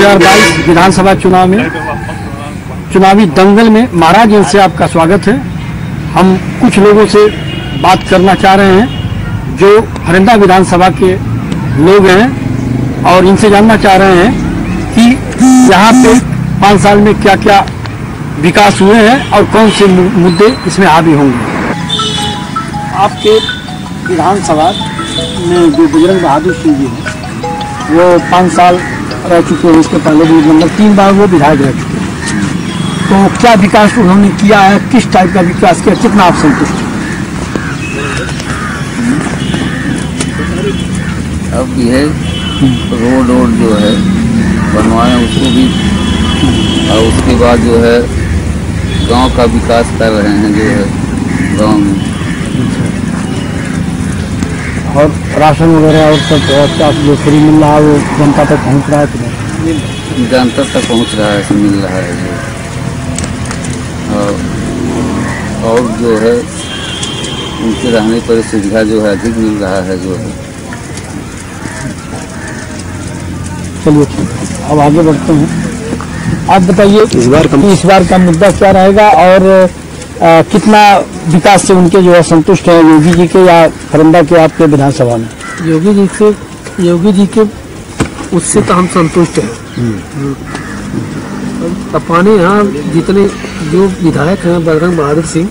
2022 विधानसभा चुनाव में चुनावी दंगल में महाराजगंज से आपका स्वागत है। हम कुछ लोगों से बात करना चाह रहे हैं जो हरिंदा विधानसभा के लोग हैं और इनसे जानना चाह रहे हैं कि यहाँ पे 5 साल में क्या क्या विकास हुए हैं और कौन से मुद्दे इसमें हावी होंगे। आपके विधानसभा में जो बजरंग बहादुर सिंह जी हैं वो 5 साल रह चुके हैं, इसके पहले भी मतलब 3 बार वो विधायक रह चुके हैं। तो क्या विकास उन्होंने किया है, किस टाइप का विकास किया, कितना आप संतुष्ट हैं? अब यह रोड जो है बनवाए उसको भी, और उसके बाद जो है गांव का विकास कर रहे हैं जो है गांव में, और राशन वगैरह और सब क्या जो फ्री मिल रहा है वो जनता तक पहुंच रहा है कि नहीं? जनता तक पहुंच रहा है, मिल रहा है जो, और जो है उनके रहने पर सुविधा जो है अधिक मिल रहा है जो है। चलिए ठीक है, अब आगे बढ़ते हैं। आप बताइए इस बार का मुद्दा क्या रहेगा और कितना विकास से उनके जो है संतुष्ट है योगी जी के या हरिंदा के आपके विधानसभा में? योगी जी के उससे तो हम संतुष्ट हैं। अपने यहाँ जितने जो विधायक हैं बजरंग बहादुर सिंह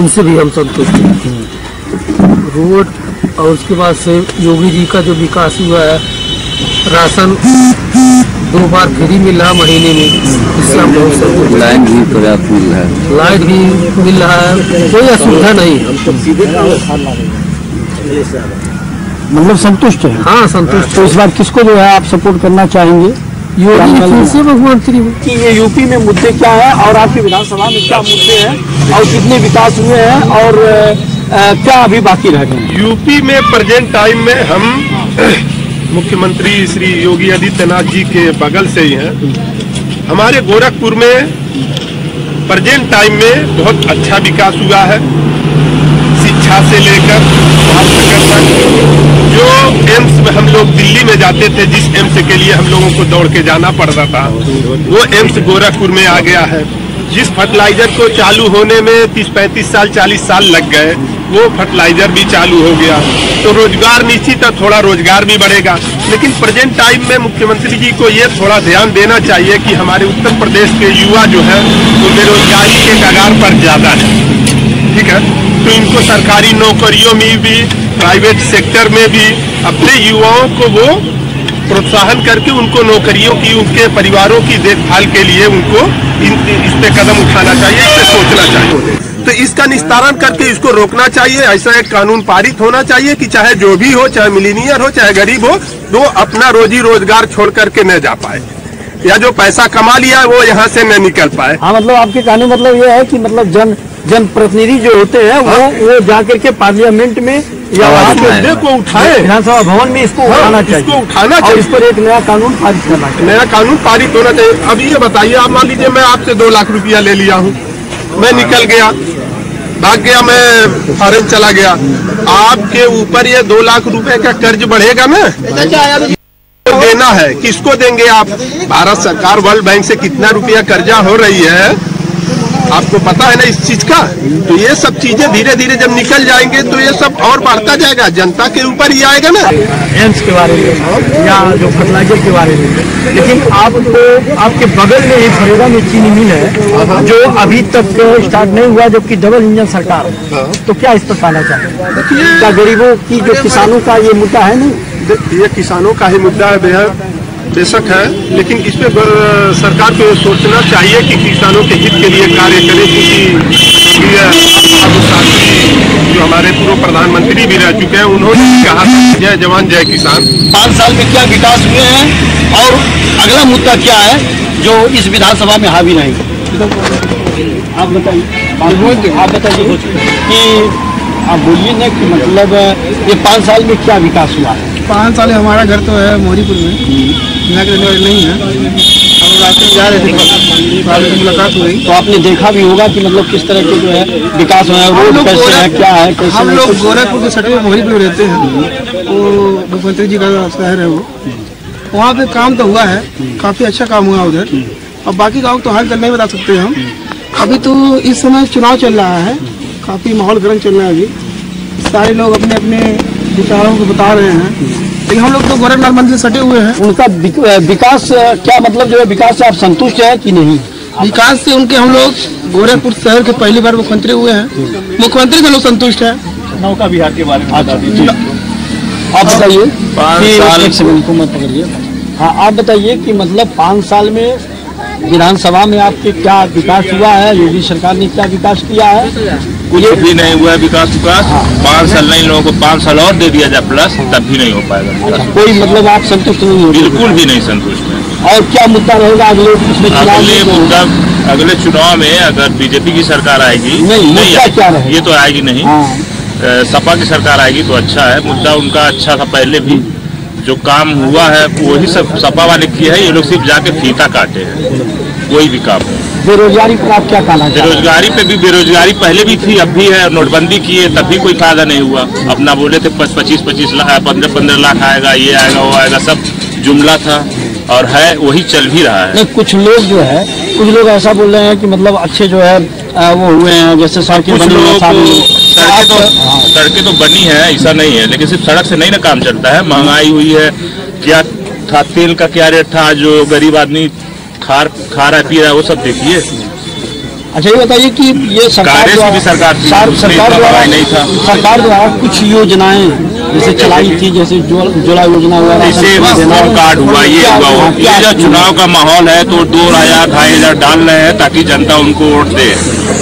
उनसे भी हम संतुष्ट हैं। रोड और उसके बाद से योगी जी का जो विकास हुआ है, राशन 2 बार फ्री मिल रहा महीने में, इससे हम बहुत संतुष्ट। लाइन भी पर्याप्त मिल रहा है, लाइट भी मिल रहा है, कोई असुविधा नहीं। मतलब संतुष्ट है? हाँ संतुष्ट। तो इस बार किसको जो है आप सपोर्ट करना चाहेंगे? योगी से मुख्यमंत्री कि ये यूपी में मुद्दे क्या है और आपकी विधानसभा में क्या मुद्दे हैं और कितने विकास हुए हैं और क्या अभी बाकी रह गए? यूपी में प्रेजेंट टाइम में हम मुख्यमंत्री श्री योगी आदित्यनाथ जी के बगल से ही हैं। हमारे गोरखपुर में प्रेजेंट टाइम में बहुत अच्छा विकास हुआ है, शिक्षा से लेकर स्वास्थ्य तक। जो एम्स में हम लोग दिल्ली में जाते थे, जिस एम्स के लिए हम लोगों को दौड़ के जाना पड़ता था, वो एम्स गोरखपुर में आ गया है। जिस फर्टिलाइजर को चालू होने में 30-35 साल 40 साल लग गए, वो फर्टिलाइजर भी चालू हो गया। तो रोजगार निश्चित है, थोड़ा रोजगार भी बढ़ेगा। लेकिन प्रेजेंट टाइम में मुख्यमंत्री जी को ये थोड़ा ध्यान देना चाहिए कि हमारे उत्तर प्रदेश के युवा जो है वो बेरोजगारी के कगार पर ज्यादा है, ठीक है। तो इनको सरकारी नौकरियों में भी, प्राइवेट सेक्टर में भी अपने युवाओं को वो प्रोत्साहन करके उनको नौकरियों की, उनके परिवारों की देखभाल के लिए उनको इस पे कदम उठाना चाहिए, इस पे सोचना चाहिए। तो इसका निस्तारण करके इसको रोकना चाहिए। ऐसा एक कानून पारित होना चाहिए कि चाहे जो भी हो, चाहे मिलीनियर हो, चाहे गरीब हो, तो अपना रोजी रोजगार छोड़ करके न जा पाए, या जो पैसा कमा लिया वो यहाँ से न निकल पाए। हाँ, मतलब आपके कहने मतलब ये है कि मतलब जनप्रतिनिधि जो होते हैं वो जाकर के पार्लियामेंट में या वहाँ मुद्दे को उठाए, विधानसभा भवन में इसको उठाना चाहिए, इसको उठाना चाहिए, इस पर एक नया कानून पारित करना चाहिए। नया कानून पारित होना चाहिए। अब ये बताइए, आप मान लीजिए मैं आपसे 2 लाख रुपया ले लिया हूँ, मैं निकल गया, भाग गया, मैं फॉरेन चला गया, आपके ऊपर ये 2 लाख रुपए का कर्ज बढ़ेगा ना? देना है, किसको देंगे आप? भारत सरकार वर्ल्ड बैंक से कितना रुपया कर्जा हो रही है आपको पता है ना इस चीज का। तो ये सब चीजें धीरे धीरे जब निकल जाएंगे तो ये सब और बढ़ता जाएगा, जनता के ऊपर ही आएगा ना। एम्स के बारे में या जो फर्टिलाइजर के बारे में, लेकिन आपको आपके बगल में ही फरेरा में चीनी मिल है जो अभी तक स्टार्ट नहीं हुआ, जबकि डबल इंजन सरकार है। तो क्या इस पर कहना चाहिए? देखिए, क्या गरीबों की, जो किसानों का ये मुद्दा है? नहीं, ये किसानों का ही मुद्दा है, बेहद बेशक है, लेकिन इस पे सरकार को सोचना चाहिए कि किसानों के हित के लिए कार्य करे। क्योंकि जो हमारे पूर्व प्रधानमंत्री भी रह चुके हैं, उन्होंने कहा जय जवान जय किसान। 5 साल में क्या विकास हुए हैं और अगला मुद्दा क्या है जो इस विधानसभा में हावी रहेगा? आप बताइए कि आप बोलिए ना कि मतलब ये 5 साल में क्या विकास हुआ है? 5 साल हमारा घर तो है मोरीपुर में, यहाँ के रहने वाले नहीं है। हम रास्ते में जा रहे थे, मुलाकात हुई, तो आपने देखा भी होगा कि मतलब किस तरह के जो है विकास हुआ है, रोड कैसे है, क्या है, कैसे? हम लोग गोरखपुर के सटे में मोरीपुर रहते हैं, वो मुख्यमंत्री जी का शहर है वो। वहाँ पे काम तो हुआ है, काफी अच्छा काम हुआ उधर। अब बाकी गाँव तो हाल नहीं बता सकते हम। अभी तो इस समय चुनाव चल रहा है, काफी माहौल गर्म चल रहा है। अभी सारे लोग अपने अपने विचारों को बता रहे हैं, लेकिन हम लोग तो गोरखनाथ मंदिर से सटे हुए हैं। उनका विकास क्या मतलब जो है, विकास से आप संतुष्ट हैं कि नहीं? विकास से उनके हम लोग गोरखपुर शहर के पहली बार मुख्यमंत्री हुए हैं, मुख्यमंत्री से लोग संतुष्ट है। नौका विहार के बारे में बता दीजिए। आप बताइए। 5 साल को मत पकड़िए। हाँ, आप बताइए कि मतलब 5 साल में विधानसभा में आपके क्या विकास हुआ है? योगी सरकार ने क्या विकास किया है? कुछ भी नहीं हुआ है विकास। 5 साल नहीं, लोगों को 5 साल और दे दिया जाए प्लस, तब भी नहीं हो पाएगा विकास। कोई मतलब आप संतुष्ट नहीं हो? बिल्कुल भी नहीं संतुष्ट है। और क्या मुद्दा रहेगा अगले चुनाव में? अगर बीजेपी की सरकार आएगी, नहीं क्या रहेगा? ये तो आएगी नहीं। सपा की सरकार आएगी तो अच्छा है। मुद्दा उनका अच्छा था पहले भी, जो काम हुआ है वही सब सपा वाले किया है। ये लोग सिर्फ जाके फीता काटे हैं, कोई भी काम नहीं। बेरोजगारी पर आप क्या कहना चाहते हैं? बेरोजगारी पे भी, बेरोजगारी पहले भी थी, अब भी है। नोटबंदी किए तब भी कोई फायदा नहीं हुआ। अपना बोले थे 25-25 लाख, 15-15 लाख आएगा, ये आएगा वो आएगा, सब जुमला था और है वही चल भी रहा है। नहीं, कुछ लोग जो है, कुछ लोग ऐसा बोल रहे हैं कि मतलब अच्छे जो है वो हुए हैं, जैसे सड़कें बनी हैं। सड़कें तो बनी है, ऐसा नहीं है, लेकिन सिर्फ सड़क से नहीं ना काम चलता है। महंगाई हुई है, क्या था तेल का क्या रेट था, जो गरीब आदमी खा रहा पी रहा है, वो सब देखिए। अच्छा, ये बताइए कि ये सरकार द्वारा कुछ योजनाएं जैसे चलाई थी, जैसे उज्ज्वला योजना हुआ, जैसे कार्ड हुआ, ये हुआ। ये जो चुनाव का माहौल है तो 2,000 2,500 डाल रहे हैं ताकि जनता उनको वोट दे।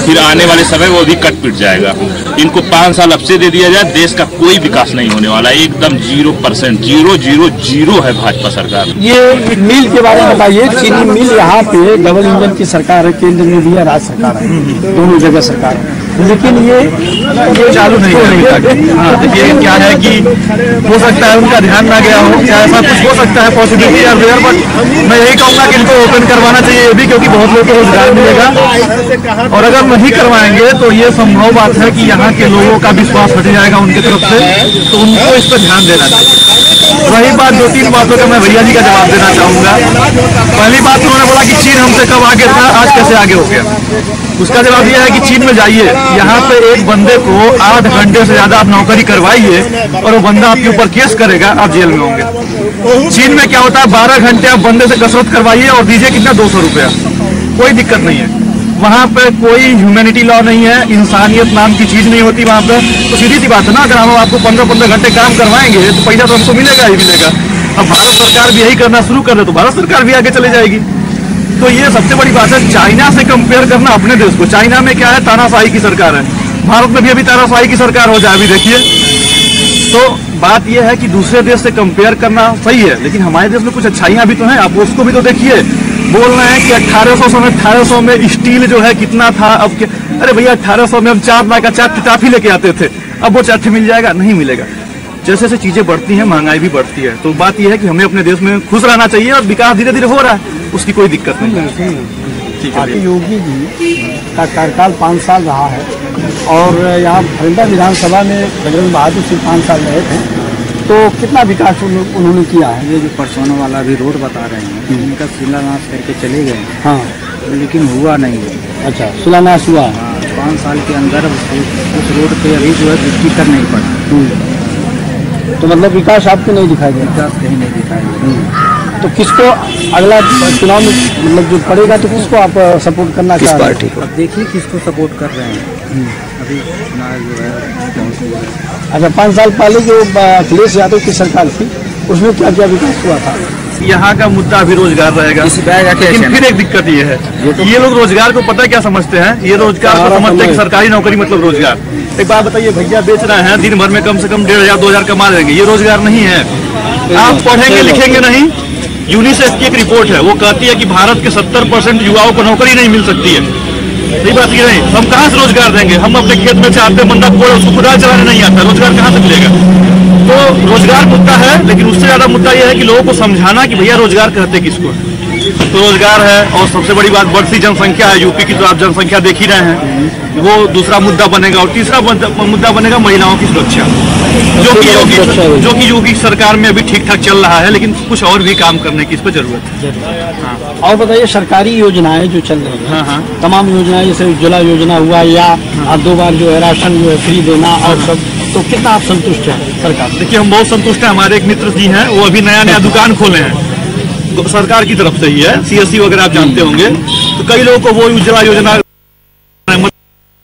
फिर आने वाले समय वो भी कट पिट जाएगा। इनको 5 साल अब से दे दिया जाए, देश का कोई विकास नहीं होने वाला। एकदम 0%, 0 है भाजपा सरकार। ये मिल के बारे में बताइए। चीनी मिल यहाँ पे डबल इंजन की सरकार है, केंद्र में भी है, राज्य सरकार है, दोनों जगह सरकार है, लेकिन ये चालू नहीं है। हाँ, ये क्या है कि हो सकता है उनका ध्यान ना गया हो, या ऐसा कुछ हो सकता है, पॉसिबिलिटी आर देयर। बट मैं यही कहूँगा कि इनको ओपन करवाना चाहिए ये भी, क्योंकि बहुत लोगों को रोजगार मिलेगा। और अगर नहीं करवाएंगे तो ये संभव बात है कि यहाँ के लोगों का विश्वास हट जाएगा उनकी तरफ से, तो उनको इस पर ध्यान देना चाहिए। वही बात, 2-3 बातों का मैं भैया जी का जवाब देना चाहूँगा। पहली बात उन्होंने बोला कि चीन हमसे कब आगे था, आज कैसे आगे हो गया। उसका जवाब यह है कि चीन में जाइए, यहाँ पे एक बंदे को 8 घंटे से ज्यादा आप नौकरी करवाइए और वो बंदा आपके ऊपर केस करेगा, आप जेल में होंगे। चीन में क्या होता है, 12 घंटे आप बंदे से कसरत करवाइए और दीजिए कितना, 200 रुपया, कोई दिक्कत नहीं है। वहाँ पे कोई ह्यूमैनिटी लॉ नहीं है, इंसानियत नाम की चीज नहीं होती वहाँ पे। तो सीधी सी बात है ना, अगर हम आपको 15-15 घंटे काम करवाएंगे तो पैसा तो हमको मिलेगा ही मिलेगा। अब भारत सरकार भी यही करना शुरू कर दे तो भारत सरकार भी आगे चले जाएगी। तो ये सबसे बड़ी बात है। चाइना से कंपेयर करना अपने देश को, चाइना में क्या है, तानाशाही की सरकार है। भारत में भी अभी तानाशाही की सरकार हो जाए, अभी देखिए। तो बात यह है कि दूसरे देश से कंपेयर करना सही है, लेकिन हमारे देश में कुछ अच्छाइयाँ भी तो हैं, आप उसको भी तो देखिए। बोल रहे हैं कि 1800 में स्टील जो है कितना था, अब अरे भैया 1800 में हम 4 लाख का 4 टाफी लेके आते थे, अब वो 4 मिल जाएगा? नहीं मिलेगा। जैसे जैसे चीजें बढ़ती हैं, महंगाई भी बढ़ती है। तो बात यह है कि हमें अपने देश में खुश रहना चाहिए और विकास धीरे धीरे हो रहा है, उसकी कोई दिक्कत नहीं है। ठीक है। योगी जी का कार्यकाल 5 साल रहा है और यहाँ फरिंदा विधानसभा में बजरंग बहादुर सिंह 5 साल रहे थे, तो कितना विकास उन्होंने किया है? ये जो परसों वाला भी रोड बता रहे हैं, उनका शिलान्यास करके चले गए। हाँ, लेकिन हुआ नहीं है। अच्छा, शिलान्यास हुआ? हाँ, 5 साल के अंदर उस रोड पे अभी जो है मिट्टी कर नहीं पड़ा। तो मतलब विकास आपको नहीं दिखाई दे? विकास कहीं नहीं दिखाई दे। तो किसको अगला चुनाव में मतलब जो पड़ेगा तो किसको आप सपोर्ट करना चाह रहे हैं? किस पार्टी को? अब देखिए किसको सपोर्ट कर रहे हैं। अभी चुनाव जो है। अच्छा, 5 साल पहले जो अखिलेश यादव की सरकार थी, उसमें क्या क्या विकास हुआ था? यहाँ का मुद्दा भी रोजगार रहेगा। लेकिन फिर एक दिक्कत ये है, ये लोग रोजगार को पता क्या समझते हैं, ये रोजगार को समझते हैं कि सरकारी नौकरी मतलब रोजगार। एक बात बताइए, भैया बेच रहे हैं, दिन भर में कम से कम 1,500-2,000 कमा लेंगे, ये रोजगार नहीं है। आप पढ़ेंगे लिखेंगे नहीं। यूनिसेफ की एक रिपोर्ट है, वो कहती है कि भारत के 70% युवाओं को नौकरी नहीं मिल सकती है। सही बात ये नहीं, हम कहाँ से रोजगार देंगे? हम अपने खेत में चाहते बंदा कोड़, उसको कुदाल चलाने नहीं आता, रोजगार कहाँ से मिलेगा? तो रोजगार मुद्दा है, लेकिन उससे ज्यादा मुद्दा यह है कि लोगों को समझाना कि भैया रोजगार कहते किसको है। रोजगार है और सबसे बड़ी बात बढ़ती जनसंख्या है। यूपी की तो आप जनसंख्या देख ही रहे हैं, वो दूसरा मुद्दा बनेगा। और तीसरा मुद्दा बनेगा महिलाओं की सुरक्षा, जो कि योगी सरकार में अभी ठीक ठाक चल रहा है, लेकिन कुछ और भी काम करने की इस पर जरूरत है। और बताइए, सरकारी योजनाएं जो चल रही है, हाँ, तमाम योजनाएं जैसे उज्ज्वला योजना हुआ या 2 बार जो है राशन जो है फ्री देना और सब, तो कितना आप संतुष्ट हैं सरकार? देखिए, हम बहुत संतुष्ट हैं। हमारे एक मित्र जी हैं, वो अभी नया दुकान खोले हैं, सरकार की तरफ से ही है, CSC वगैरह आप जानते होंगे। तो कई लोगों को वो उज्ज्वला योजना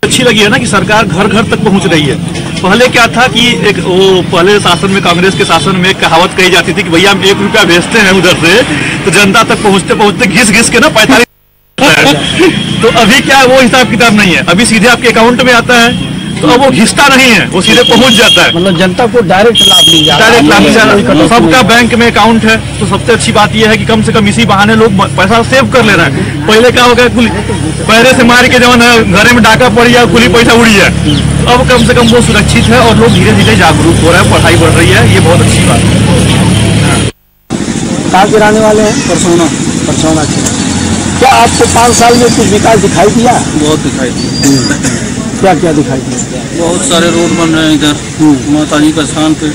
अच्छी लगी है ना, कि सरकार घर घर तक पहुंच रही है। पहले क्या था कि एक वो पहले शासन में, कांग्रेस के शासन में एक कहावत कही जाती थी कि भैया हम 1 रुपया भेजते हैं उधर से, तो जनता तक पहुंचते पहुंचते घिस घिस के ना 45 तो अभी क्या है, वो हिसाब किताब नहीं है। अभी सीधे आपके अकाउंट में आता है, तो अब वो घिसता नहीं है, वो सीधे पहुंच जाता है। मतलब जनता को डायरेक्ट लाभ मिल जाता है, डायरेक्ट लाभ मिल जाता है। सबका बैंक में अकाउंट है, तो सबसे अच्छी बात यह है कि कम से कम इसी बहाने लोग पैसा सेव कर ले रहे हैं। पहले क्या हो गया, पहले से मार के जवान घरे में डाका पड़ जाए, कुली पैसा उड़ी जाए। अब कम से कम वो सुरक्षित है और लोग धीरे धीरे जागरूक हो रहे हैं, पढ़ाई बढ़ रही है, ये बहुत अच्छी बात है। कहाँ के रहने वाले हैं? परसौना के। क्या आपको 5 साल में कुछ विकास दिखाई दिया? बहुत दिखाई दिया। क्या क्या दिखाई दिया? बहुत सारे रोड बन रहे हैं इधर माता जी का स्थान पे।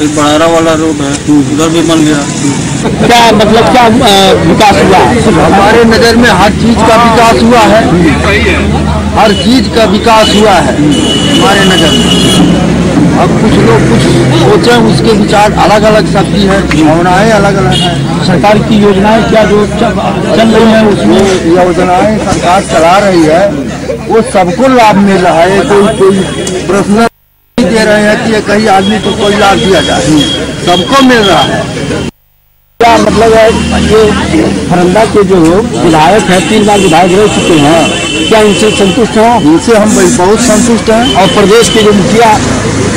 एक बड़ारा वाला रोड है, उधर भी बन गया। क्या मतलब क्या विकास हुआ? हमारे नगर में हर चीज का विकास हुआ है, हर चीज का विकास हुआ है हमारे नगर में। अब कुछ लोग कुछ सोचे, उसके विचार अलग अलग सकती है, भावनाएं अलग अलग है। सरकार की योजनाएं क्या जो चल रही है, उसमें योजनाएं सरकार चला रही है, वो सबको लाभ मिल रहा है। कोई प्रश्न नहीं दे रहे हैं कि कहीं आदमी को कोई लाभ दिया जाए, सबको मिल रहा है। क्या मतलब है, ये फरंदा के जो विधायक है, 3 बार विधायक रह चुके हैं, क्या इनसे संतुष्ट हैं? इनसे हम बहुत संतुष्ट हैं। और प्रदेश के जो मुखिया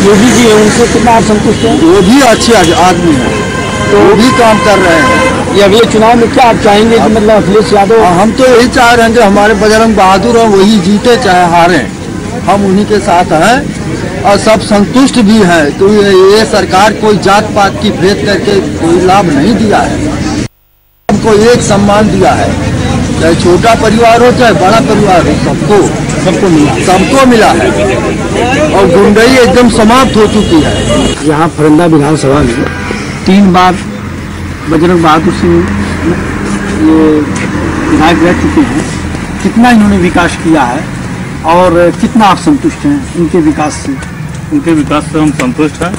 योगी जी हैं, उनसे कितना आप संतुष्ट हैं? वो भी अच्छे आदमी हैं, तो वो भी काम कर रहे हैं। ये अगले चुनाव में क्या आप चाहेंगे कि मतलब अखिलेश यादव? हम तो यही चाह रहे हैं कि हमारे बजरंग बहादुर हैं, वही जीते चाहे हारे, हम उन्हीं के साथ हैं और सब संतुष्ट भी हैं। तो ये सरकार कोई जात पात की भेद करके कोई लाभ नहीं दिया है, हमको एक सम्मान दिया है, चाहे छोटा परिवार हो चाहे बड़ा परिवार हो, सबको मिला है। और गुंडाई एकदम समाप्त हो चुकी है। यहाँ फरंदा विधानसभा में 3 बार बजरंग बहादुर सिंह ये विधायक रह चुके हैं। कितना इन्होंने विकास किया है और कितना आप संतुष्ट हैं इनके विकास से? उनके विकास से हम संतुष्ट हैं।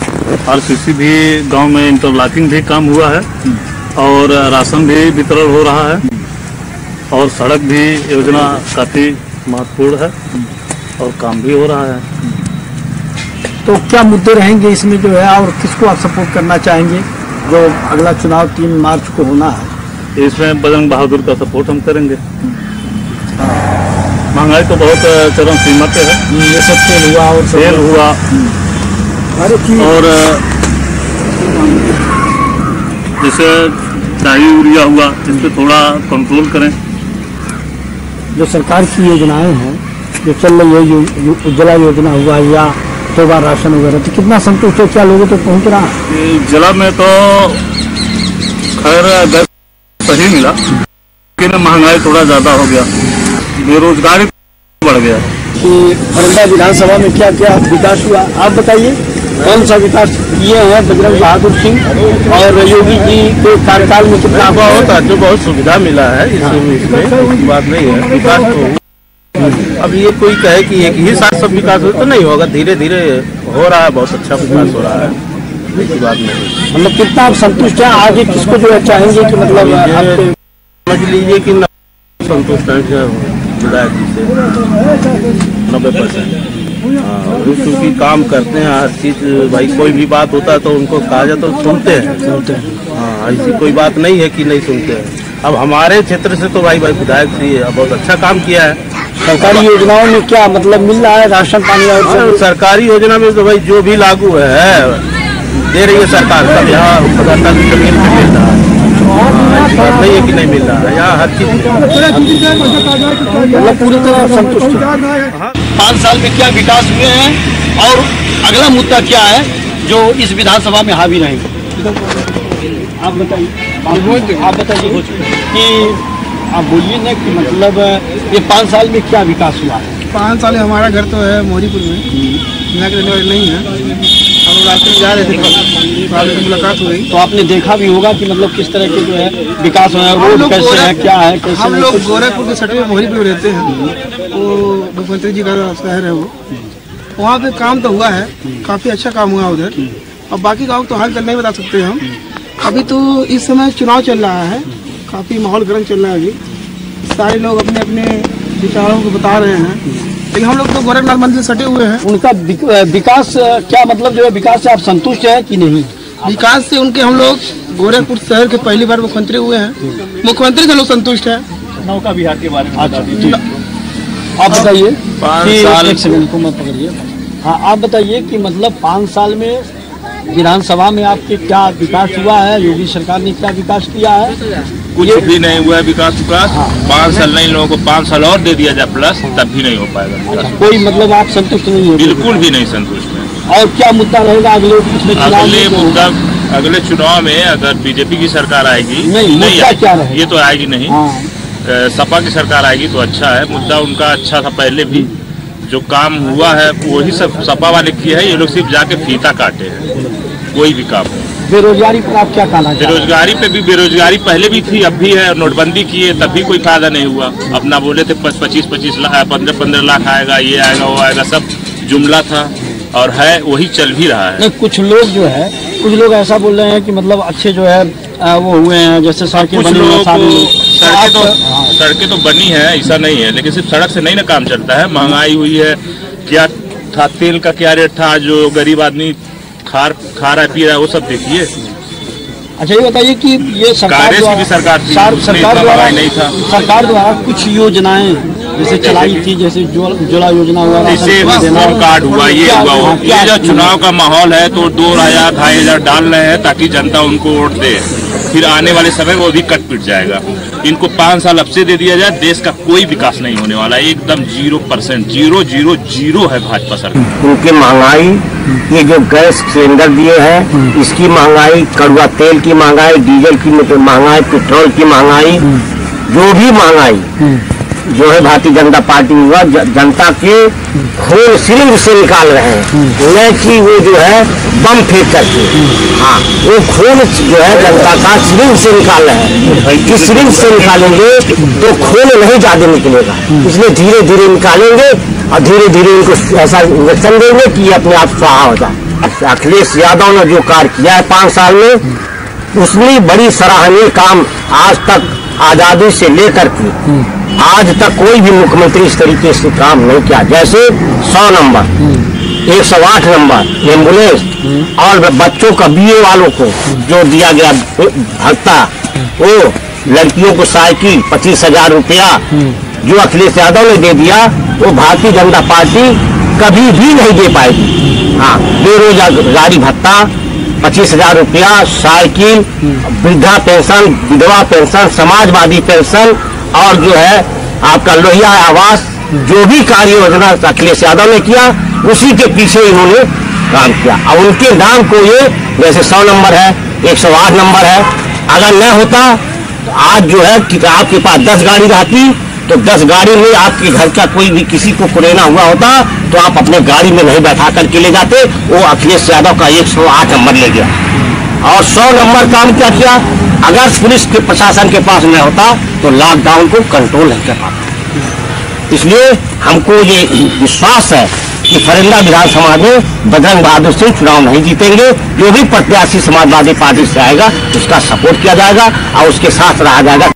RCC भी गांव में इंटरलॉकिंग भी काम हुआ है और राशन भी वितरण हो रहा है और सड़क भी योजना काफ़ी महत्वपूर्ण है और काम भी हो रहा है। तो क्या मुद्दे रहेंगे इसमें जो है, और किसको आप सपोर्ट करना चाहेंगे जो अगला चुनाव 3 मार्च को होना है? इसमें बजरंग बहादुर का सपोर्ट हम करेंगे। महंगाई तो बहुत चरम सीमा पे है, ये सब तेल हुआ और तेल हुआ और जैसे डाई यूरिया हुआ, इस पर थोड़ा कंट्रोल करें। जो सरकार की योजनाएं हैं जो चल रही है, उज्ज्वला योजना हुआ या 2 बार राशन वगैरह, तो कितना संतुष्ट है? क्या लोगों तक पहुंच रहा है? उज्ज्वला में तो खैर गैस सही मिला, लेकिन महंगाई थोड़ा ज़्यादा हो गया, बेरोजगारी बढ़ गया। कि फरंदा विधानसभा में क्या क्या विकास हुआ, आप बताइए। कौन सा विकास किए हैं बजरंग बहादुर सिंह और योगी जी के कार्यकाल में? कितना जो बहुत सुविधा मिला है इसमें बात नहीं है। विकास तो अब ये कोई कहे कि एक ही साथ सब विकास हो तो नहीं होगा, धीरे धीरे हो रहा है, बहुत अच्छा विकास हो रहा है, ऐसी बात नहीं। मतलब कितना आप संतुष्ट हैं? आगे किसको जो है चाहेंगे कि मतलब आप समझ लीजिए कि संतुष्ट है विधायक जी से 90%। हाँ, क्योंकि काम करते हैं हर चीज, भाई कोई भी बात होता है तो उनको कहा जाता तो सुनते हैं। हाँ, ऐसी कोई बात नहीं है कि नहीं सुनते हैं। अब हमारे क्षेत्र से तो भाई विधायक जी बहुत अच्छा काम किया है। सरकारी योजनाओं में क्या मतलब मिल रहा है? राशन पानी और सरकारी योजना में तो भाई जो भी लागू है दे रही है सरकार, सब यहाँ पदार्थ मिल रहा है, बात नहीं है कि नहीं मिल रहा है, यहाँ हर चीज पूरी तरह संतुष्ट। 5 साल में क्या विकास हुए हैं और अगला मुद्दा क्या है जो इस विधानसभा में हावी रहेगा? आप बताइए कि आप बोलिए ना कि मतलब ये 5 साल में क्या विकास हुआ है? 5 साल में हमारा घर तो है मोहरीपुर में, यहाँ के रहने वाले नहीं है। हम लोग रास्ते में जा रहे थे तो आपसे मुलाकात हो गई। तो आपने देखा भी होगा कि मतलब किस तरह के जो है विकास हुआ है, रोड कैसे है, क्या है, कैसे? हम लोग गोरखपुर के सटे में मोहरीपुर में रहते हैं, वो मुख्यमंत्री जी का शहर है वो। वहाँ पे काम तो हुआ है, काफ़ी अच्छा काम हुआ उधर। और बाकी गाँव तो हाल नहीं बता सकते हम। अभी तो इस समय चुनाव चल रहा है, काफ़ी माहौल गर्म चल रहा है। अभी सारे लोग अपने अपने विचारों को बता रहे हैं, लेकिन हम लोग तो गोरखनाथ मंदिर से सटे हुए हैं। उनका विकास क्या मतलब जो है, विकास से आप संतुष्ट है कि नहीं? विकास से उनके हम लोग गोरखपुर शहर के पहली बार मुख्यमंत्री हुए हैं, मुख्यमंत्री से लोग संतुष्ट हैं। नौका विहार के बारे में अच्छा, आप बताइए। 5 साल एक सेकंड को मत पकड़िए। हाँ, आप बताइए कि मतलब 5 साल में विधानसभा में आपके क्या विकास हुआ है? योगी सरकार ने क्या विकास किया है? कुछ भी नहीं हुआ है विकास। 5 साल नहीं, लोगों को 5 साल और दे दिया जाए प्लस, तब भी नहीं हो पाएगा। कोई मतलब आप संतुष्ट नहीं है? बिल्कुल भी नहीं संतुष्ट है। और क्या मुद्दा रहेगा अगले मुद्दा? अगले चुनाव में अगर बीजेपी की सरकार आएगी, नहीं क्या रहेगा? ये तो आएगी नहीं। सपा की सरकार आएगी तो अच्छा है। मुद्दा उनका अच्छा था पहले भी, जो काम हुआ है वही सब सपा वाले किए हैं। ये लोग सिर्फ जाके फीता काटे हैं, कोई भी काम। बेरोजगारी पर आप क्या कहना चाहते हैं? बेरोजगारी पे भी, बेरोजगारी पहले भी थी, अब भी है। नोटबंदी किए तब भी कोई फायदा नहीं हुआ। अपना बोले थे 25-25 लाख, 15-15 लाख आएगा, ये आएगा वो आएगा, सब जुमला था और है वही चल भी रहा है। नहीं, कुछ लोग ऐसा बोल रहे हैं कि मतलब अच्छे जो है वो हुए हैं, जैसे सड़कें बनी हुई हैं। सड़कें तो बनी है, ऐसा नहीं है, लेकिन सिर्फ सड़क से नहीं ना काम चलता है। महंगाई हुई है, क्या था, तेल का क्या रेट था, जो गरीब आदमी खा रहा है पी रहा है, वो सब देखिए। अच्छा, ये बताइए कि ये सरकार द्वारा कुछ योजनाएं जैसे चलाई थी, जैसे उज्ज्वला योजना हुआ, जैसे होम कार्ड हुआ, ये हुआ वो। ये जो चुनाव का माहौल है तो 2,000-2,500 डाल रहे हैं ताकि जनता उनको वोट दे, फिर आने वाले समय वो भी कट पिट जाएगा। इनको 5 साल अब से दे दिया जाए, देश का कोई विकास नहीं होने वाला है। एकदम 0%, 0 है भाजपा सरकार। उनकी महंगाई, ये जो गैस सिलेंडर दिए हैं इसकी महंगाई, कड़वा तेल की महंगाई, डीजल की महंगाई, पेट्रोल की महंगाई, जो भी महंगाई जो है भारतीय जनता पार्टी हुआ जनता के खून सिरिंज से निकाल रहे हैं, न कि वो जो है बम फेंक करके। हाँ, वो खून जो है जनता का सिरिंज से निकाल रहे हैं। इस सिरिंज से निकालेंगे तो खून नहीं ज्यादा निकलेगा, इसलिए धीरे धीरे निकालेंगे और धीरे धीरे इनको ऐसा इंजेक्शन देंगे कि ये अपने आप स्वाहा हो जाए। अखिलेश यादव ने जो कार्य किया है 5 साल में, उसमें बड़ी सराहनीय काम आज तक आजादी से लेकर के आज तक कोई भी मुख्यमंत्री इस तरीके से काम नहीं किया। जैसे 100 नंबर, 108 नंबर एम्बुलेंस और बच्चों का BA वालों को जो दिया गया भत्ता, वो लड़कियों को साइकिल 25,000 रुपया जो अखिलेश यादव ने दे दिया, वो भारतीय जनता पार्टी कभी भी नहीं दे पाएगी। हाँ, बेरोजगारी भत्ता 25,000 रुपया, साइकिल, वृद्धा पेंशन, विधवा पेंशन, समाजवादी पेंशन और जो है आपका लोहिया आवास, जो भी कार्य योजना अखिलेश यादव ने किया उसी के पीछे इन्होंने काम किया। और उनके नाम को ये जैसे 100 नंबर है, 108 नंबर है, अगर न होता तो आज जो है कि आपके पास 10 गाड़ी रहती तो 10 गाड़ी में आपके घर का कोई भी किसी को कोरोना हुआ होता तो आप अपने गाड़ी में नहीं बैठा करके ले जाते। वो अखिलेश यादव का 108 नंबर ले गया और 100 नंबर काम क्या किया। अगर पुलिस के प्रशासन के पास न होता तो लॉकडाउन को कंट्रोल नहीं कर पाता। इसलिए हमको ये विश्वास है कि फरिंदा विधानसभा में बजरंग बहादुर सिंह चुनाव नहीं जीतेंगे। जो भी प्रत्याशी समाजवादी पार्टी से आएगा उसका सपोर्ट किया जाएगा और उसके साथ रहा जाएगा।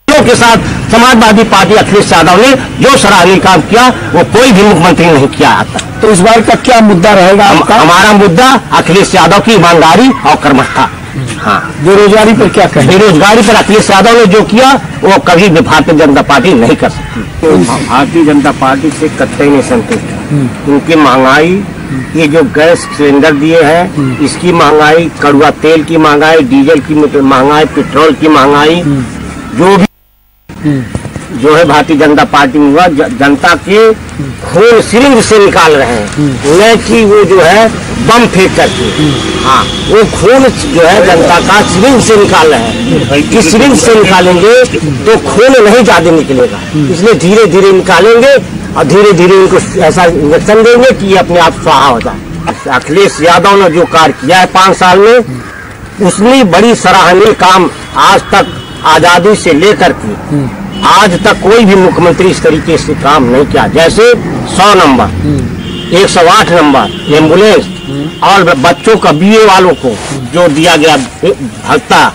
के साथ समाजवादी पार्टी अखिलेश यादव ने जो सराहनीय काम किया वो कोई भी मुख्यमंत्री नहीं किया आता। तो इस बार का क्या मुद्दा रहेगा? हमारा मुद्दा अखिलेश यादव की ईमानदारी और कर्मठता। हाँ, बेरोजगारी पर क्या कहें? बेरोजगारी पर अखिलेश यादव ने जो किया वो कभी भी भारतीय जनता पार्टी नहीं कर सकती। भारतीय जनता पार्टी से कतई नहीं संतुष्ट। उनकी महंगाई, ये जो गैस सिलेंडर दिए हैं इसकी महंगाई, कड़वा तेल की महंगाई, डीजल की महंगाई, पेट्रोल की महंगाई, जो भी जो है भारतीय जनता पार्टी हुआ जनता के खून सिरिंज से निकाल रहे हैं, न कि वो जो है बम फेंक करके। हाँ, वो खून जो है जनता का सिरिंज से निकाल रहे हैं कि सिरिंज से निकालेंगे तो खून नहीं ज्यादा निकलेगा, इसलिए धीरे धीरे निकालेंगे और धीरे धीरे इनको ऐसा इंजेक्शन देंगे कि ये अपने आप स्वाहा हो जाए। अखिलेश यादव ने जो कार्य किया है 5 साल में, उसने बड़ी सराहनीय काम आज तक आजादी से लेकर के आज तक कोई भी मुख्यमंत्री इस तरीके से काम नहीं किया। जैसे 100 नंबर, 108 नंबर एम्बुलेंस और बच्चों का BA वालों को जो दिया गया भत्ता,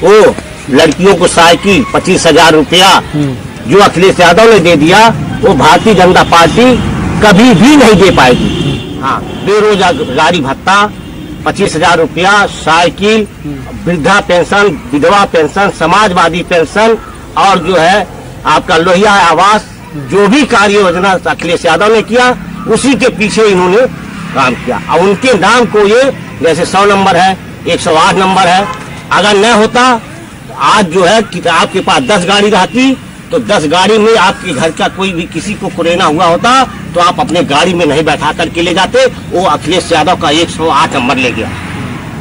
वो लड़कियों को साइकिल 25,000 रुपया जो अखिलेश यादव ने दे दिया, वो भारतीय जनता पार्टी कभी भी नहीं दे पाएगी। हाँ, बेरोजगारी भत्ता 25,000 रुपया, साइकिल, वृद्धा पेंशन, विधवा पेंशन, समाजवादी पेंशन और जो है आपका लोहिया आवास, जो भी कार्य योजना अखिलेश यादव ने किया उसी के पीछे इन्होंने काम किया। और उनके नाम को ये जैसे 100 नंबर है, 108 नंबर है, अगर न होता आज जो है कि आपके पास 10 गाड़ी रहती तो 10 गाड़ी में आपके घर का कोई भी किसी को कोरोना हुआ होता तो आप अपने गाड़ी में नहीं बैठा करके ले जाते। वो अखिलेश यादव का 108 नंबर ले गया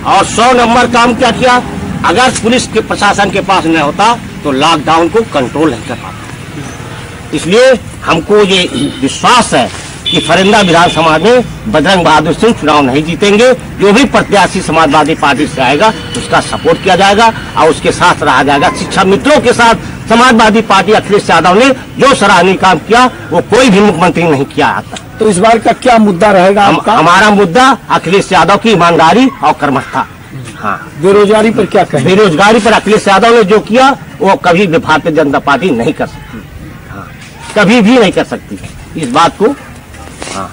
और 100 नंबर काम क्या किया, अगर पुलिस के प्रशासन के पास न होता तो लॉकडाउन को कंट्रोल नहीं कर पाता। इसलिए हमको ये विश्वास है कि फरिंदा विधानसभा में बजरंग बहादुर सिंह चुनाव नहीं जीतेंगे। जो भी प्रत्याशी समाजवादी पार्टी से आएगा उसका सपोर्ट किया जाएगा और उसके साथ रहा जाएगा। शिक्षा मित्रों के साथ समाजवादी पार्टी अखिलेश यादव ने जो सराहनीय काम किया वो कोई भी मुख्यमंत्री नहीं किया आता। तो इस बार का क्या मुद्दा रहेगा आपका? हमारा मुद्दा अखिलेश यादव की ईमानदारी और कर्मठता। हाँ, बेरोजगारी पर क्या कहें? बेरोजगारी पर अखिलेश यादव ने जो किया वो कभी भी भारतीय जनता पार्टी नहीं कर सकती। हाँ, कभी भी नहीं कर सकती इस बात को। हाँ,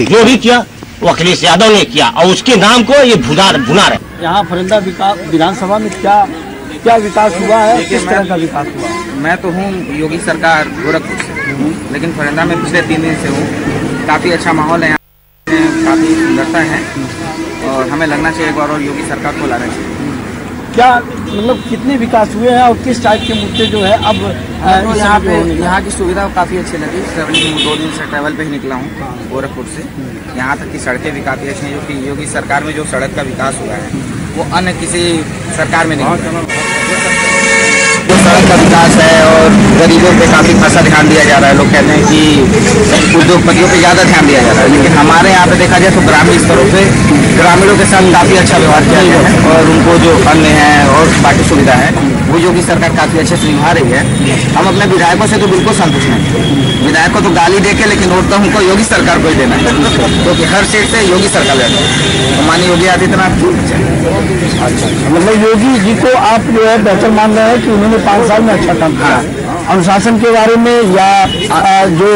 जो भी किया वो अखिलेश यादव ने किया और उसके नाम को ये भुना रहे। यहाँ फरिंदा विधानसभा में क्या विकास हुआ है, किस तरह का विकास हुआ? मैं तो हूँ योगी सरकार गोरखपुर से, लेकिन फरिंदा में पिछले 3 दिन से हूँ। काफ़ी अच्छा माहौल है, काफ़ी सुंदरता है और हमें लगना चाहिए एक बार और योगी सरकार को लाना चाहिए। क्या मतलब कितने विकास हुए हैं और किस टाइप के मुद्दे जो है अब यहाँ की सुविधा काफ़ी अच्छी लगी। ट्रैवलिंग 2 दिन से ट्रैवल पे ही निकला हूँ गोरखपुर से। यहाँ तक की सड़कें भी काफ़ी अच्छी हैं, जो कि योगी सरकार में जो सड़क का विकास हुआ है वो अन्य किसी सरकार में नहीं हुआ। जो सड़क का विकास है और गरीबों पे काफ़ी खासा ध्यान दिया जा रहा है। लोग कहते हैं कि उद्योगपतियों पे ज़्यादा ध्यान दिया जा रहा है, लेकिन हमारे यहाँ पे देखा जाए तो ग्रामीण स्तरों पे ग्रामीणों के साथ काफ़ी अच्छा व्यवहार किया गया है और उनको जो अन्य है और बाकी सुविधा है वो योगी सरकार काफ़ी अच्छे से निभा रही है। हम अपने विधायकों से तो बिल्कुल संतुष्ट हैं। विधायक को तो गाली दे के, लेकिन वोट तो हमको योगी सरकार को ही देना है, क्योंकि हर सीट से योगी सरकार लड़ती है। तो माननीय योगी आदित्यनाथ मतलब योगी जी को आप जो है बेहतर मान रहे हैं कि उन्होंने 5 साल में अच्छा काम किया। अनुशासन के बारे में या जो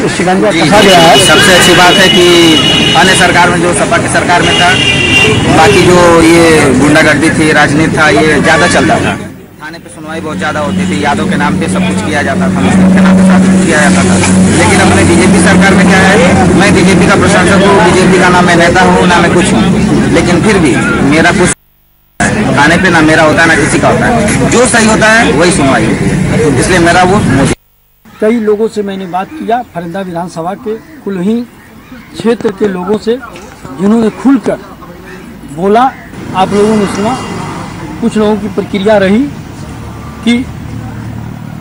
शिकंजा कसा गया है, सबसे अच्छी बात है कि अन्य सरकार में जो सपा की सरकार में था, बाकी जो ये गुंडागर्दी थी, राजनीति था, ये ज़्यादा चलता था। थाने पे सुनवाई बहुत ज़्यादा होती थी, यादव के नाम पे सब कुछ किया जाता था, मुस्लिम के नाम पे सब कुछ किया जाता था। लेकिन अपने बीजेपी सरकार में क्या है, मैं बीजेपी का प्रशंसक हूँ, बीजेपी का ना मैं नेता हूँ ना मैं कुछ हूँ, लेकिन फिर भी मेरा कुछ खाने पे ना मेरा होता है ना किसी का होता है। जो सही होता है वही सुनवाई होती है, इसलिए मेरा वो मोदी। कई लोगों से मैंने बात किया, फरिंदा विधानसभा के कुल ही क्षेत्र के लोगों से, जिन्होंने खुलकर बोला। आप लोगों ने सुना। कुछ लोगों की प्रक्रिया रही कि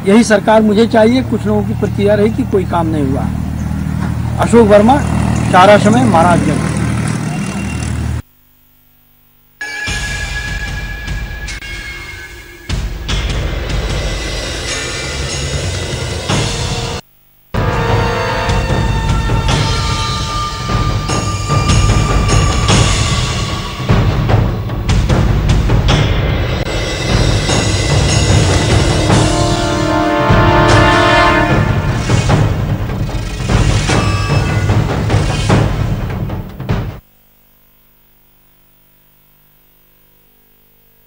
यही सरकार मुझे चाहिए, कुछ लोगों की प्रक्रिया रही कि कोई काम नहीं हुआ। अशोक वर्मा, चारा समय, महाराजगंज।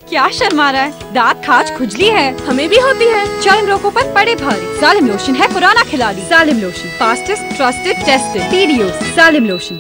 क्या शर्मा रहा है? दांत खाज खुजली है? हमें भी होती है। चर्म रोगों पर पड़े भारी। सालिम लोशन है पुराना खिलाड़ी। Salim lotion, fastest, trusted, tested, TDO। Salim lotion.